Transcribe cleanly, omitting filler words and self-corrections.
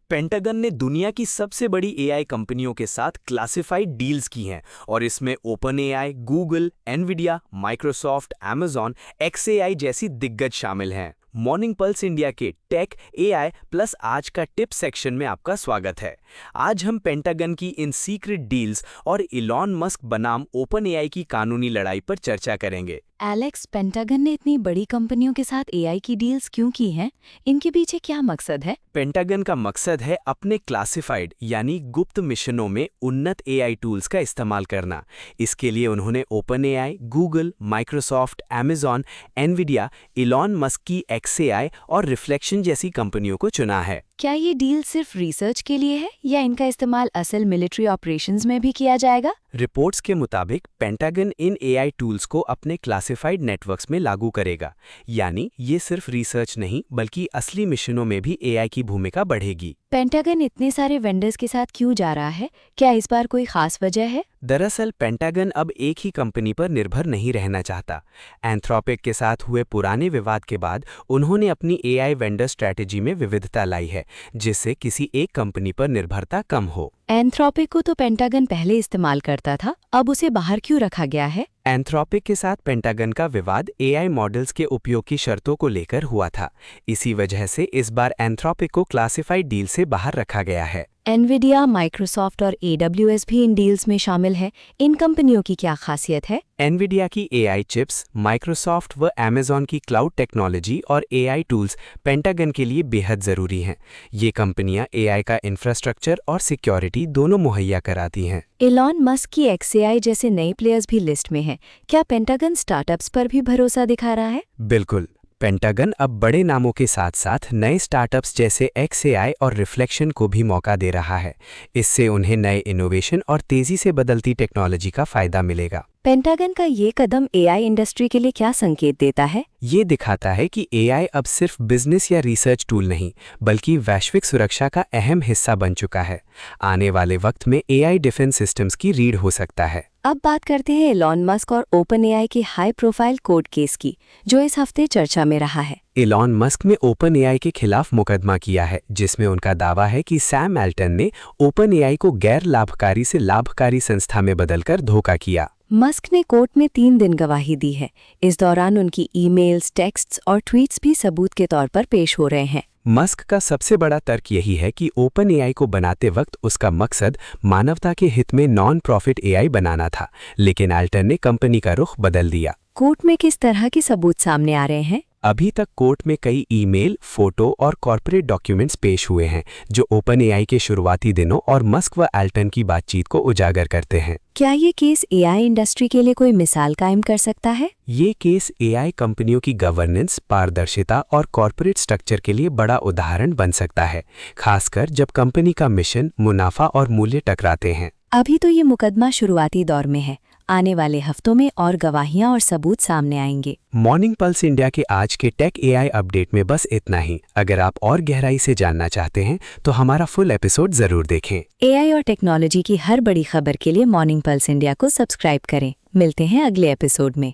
Pentagon ने दुनिया की सबसे बड़ी एआई कंपनियों के साथ क्लासिफाइड डील्स की हैं और इसमें open AI, Google, Nvidia, Microsoft, Amazon, XAI जैसी दिग्गज शामिल हैं। मॉर्निंग पल्स इंडिया के टेक, एआई प्लस आज का टिप सेक्शन में आपका स्वागत है। आज हम पेंटागन की इन सीक्रेट डील्स और इलॉन मस्क बनाम ओपन एआई की कानूनी लड़ाई पर चर्चा करेंगे। एलेक्स, पेंटागन ने इतनी बड़ी कंपनियों के साथ एआई की डील्स क्यों की हैं? इनके पीछे क्या मकसद है? पेंटागन का मकसद है अपने क्लासिफाइड यानी गुप्त मिशनों में उन्नत एआई टूल्स का इस्तेमाल करना। इसके लिए उन्होंने open AI, Google, Microsoft, Amazon, Nvidia, Elon Musk की एक्सएआई और रिफ्लेक्शन जैसी कंपनियों को चुना है। क्या ये डील सिर्फ रिसर्च के लिए है या इनका इस्तेमाल असल मिलिट्री ऑपरेशंस में भी किया जाएगा? रिपोर्ट्स के मुताबिक पेंटागन इन एआई टूल्स को अपने क्लासिफाइड नेटवर्क्स में लागू करेगा, यानी ये सिर्फ रिसर्च नहीं बल्कि असली मिशनों में भी एआई की भूमिका बढ़ेगी। पेंटागन इतने सारे वेंडर्स के साथ क्यों जा रहा है? क्या इस बार कोई खास वजह है? दरअसल पेंटागन अब एक ही कंपनी पर निर्भर नहीं रहना चाहता। एंथ्रोपिक के साथ हुए पुराने विवाद के बाद उन्होंने अपनी एआई वेंडर स्ट्रैटेजी में विविधता लाई है, जिससे किसी एक कंपनी पर निर्भरता कम हो। एंथ्रोपिक को तो पेंटागन पहले इस्तेमाल करता था, अब उसे बाहर क्यों रखा गया है? एंथ्रोपिक के साथ पेंटागन का विवाद एआई मॉडल्स के उपयोग की शर्तों को लेकर हुआ था। इसी वजह से इस बार एंथ्रोपिक को क्लासिफाइड डील से बाहर रखा गया है। एनवीडिया, माइक्रोसॉफ्ट और AWS भी इन डील्स में शामिल है। इन कंपनियों की क्या खासियत है? एनवीडिया की एआई चिप्स, माइक्रोसॉफ्ट व अमेजॉन की क्लाउड टेक्नोलॉजी और एआई टूल्स पेंटागन के लिए बेहद ज़रूरी हैं। ये कंपनियां एआई का इंफ्रास्ट्रक्चर और सिक्योरिटी दोनों मुहैया कराती हैं। इलॉन मस्क की एक्सएआई जैसे नए प्लेयर्स भी लिस्ट में हैं। क्या पेंटागन स्टार्टअप्स पर भी भरोसा दिखा रहा है? बिल्कुल, पेंटागन अब बड़े नामों के साथ साथ नए स्टार्टअप्स जैसे एक्सएआई और रिफ्लेक्शन को भी मौका दे रहा है। इससे उन्हें नए इनोवेशन और तेज़ी से बदलती टेक्नोलॉजी का फ़ायदा मिलेगा। पेंटागन का ये कदम एआई इंडस्ट्री के लिए क्या संकेत देता है? ये दिखाता है कि एआई अब सिर्फ बिजनेस या रिसर्च टूल नहीं, बल्कि वैश्विक सुरक्षा का अहम हिस्सा बन चुका है। आने वाले वक्त में एआई डिफेंस सिस्टम्स की रीढ़ हो सकता है। अब बात करते हैं इलॉन मस्क और ओपन एआई के हाई प्रोफाइल कोर्ट केस की, जो इस हफ्ते चर्चा में रहा है। इलॉन मस्क ने ओपन एआई के खिलाफ मुकदमा किया है, जिसमें उनका दावा है कि सैम अल्टन ने ओपन एआई को गैर लाभकारी से लाभकारी संस्था में बदलकर धोखा किया। मस्क ने कोर्ट में 3 दिन गवाही दी है। इस दौरान उनकी ईमेल्स, टेक्स्ट्स और ट्वीट्स भी सबूत के तौर पर पेश हो रहे हैं। मस्क का सबसे बड़ा तर्क यही है कि ओपन एआई को बनाते वक्त उसका मकसद मानवता के हित में नॉन प्रॉफिट एआई बनाना था, लेकिन अल्टन ने कंपनी का रुख बदल दिया। कोर्ट में किस तरह के सबूत सामने आ रहे हैं? अभी तक कोर्ट में कई ईमेल, फोटो और कॉर्पोरेट डॉक्यूमेंट्स पेश हुए हैं, जो ओपन एआई के शुरुआती दिनों और मस्क व अल्टन की बातचीत को उजागर करते हैं। क्या ये केस एआई इंडस्ट्री के लिए कोई मिसाल कायम कर सकता है? ये केस एआई कंपनियों की गवर्नेंस, पारदर्शिता और कॉर्पोरेट स्ट्रक्चर के लिए बड़ा उदाहरण बन सकता है, खासकर जब कंपनी का मिशन, मुनाफा और मूल्य टकराते हैं। अभी तो ये मुकदमा शुरुआती दौर में है। आने वाले हफ्तों में और गवाहियां और सबूत सामने आएंगे। मॉर्निंग पल्स इंडिया के आज के टेक एआई अपडेट में बस इतना ही। अगर आप और गहराई से जानना चाहते हैं तो हमारा फुल एपिसोड जरूर देखें। एआई और टेक्नोलॉजी की हर बड़ी खबर के लिए मॉर्निंग पल्स इंडिया को सब्सक्राइब करें। मिलते हैं अगले एपिसोड में।